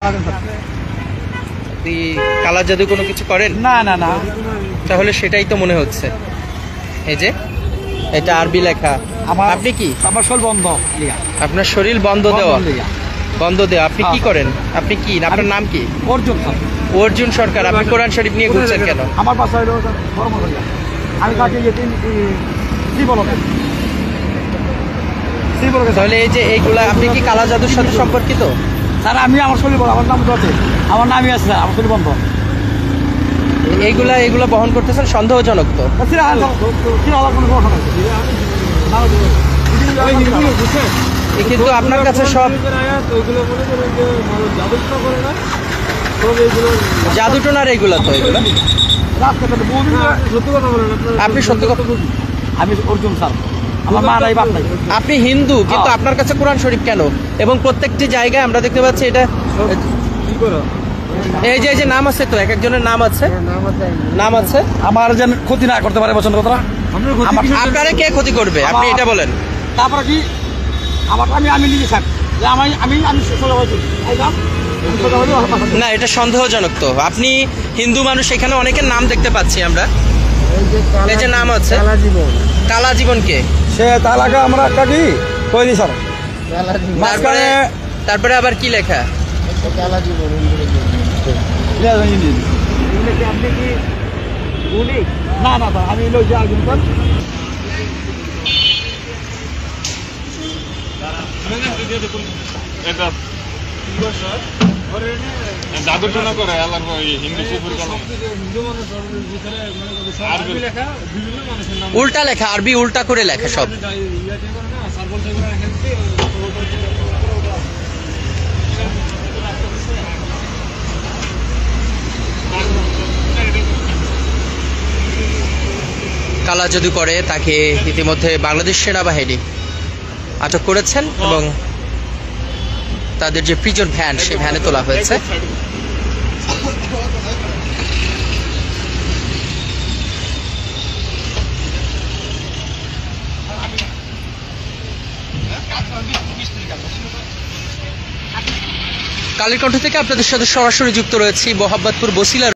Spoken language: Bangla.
আপনি কালা জাদু কোনো কিছু করেন? না না না, তাহলে সেটাই তো মনে হচ্ছে। এই যে এটা আরবি লেখা। আপনি কি? আমার শরীর বন্ধ। আপনার শরীর বন্ধ দেওয়া? বন্ধ দেওয়া। আপনি কি করেন? আপনি কি, আপনার নাম কি? অর্জুন। অর্জুন সরকার। আপনি কোরআন শরীফ নিয়ে ঘুরছেন কেন? আমার বাসা হলো আমি কাছে তাহলে এই যে এইগুলা, আপনি কি কালা জাদুর সাথে সম্পর্কিত? স্যার আমি আমার শরীর বন্ধ, আমার নাম তো আছে, আমার নামই আছে স্যার, আমার শরীর বন্ধ। এইগুলা বহন করতেছেন, সন্দেহজনক তো। কিন্তু আপনার কাছে সব জাদুটোনার এইগুলা তো, এগুলো আপনি সত্যি কথা। আমি অর্জুন স্যার, আমার মা নাই বাপ নাই। আপনি হিন্দু, কিন্তু আপনার কাছে কোরআন শরীফ কেন? এবং প্রত্যেকটি জায়গায় আমরা দেখতে পাচ্ছি এটা এই যে নাম আছে তো, এক একজনের নাম আছে, নাম আছে। আমার যেন ক্ষতি না করতে পারে বচন কথা। আপনারা কে ক্ষতি করবে আপনি এটা বলেন? তারপরে কি আমার আমি নিজে থাক আমি না, এটা সন্দেহজনক তো। আপনি হিন্দু মানুষ, এখানে অনেকের নাম দেখতে পাচ্ছি আমরা। এই যে নাম আছে কালা জীবন। কে সে তালাকা আমরা একটা কি কইনি স্যার। তারপরে আবার কি লেখা? আপনি কি না না আমি জাদুটনা করে হিন্দু উল্টা লেখা, আরবি উল্টা করে লেখা সব। কালা জাদু করে তাকে ইতিমধ্যে বাংলাদেশ সেনাবাহিনী আটক করেছেন এবং তাদের যে প্রিজন ভ্যান, সেই ভ্যানে তোলা হয়েছে। কালের কণ্ঠ থেকে আপনাদের সাথে সরাসরি যুক্ত রয়েছি মোহাম্মদপুর বছিলা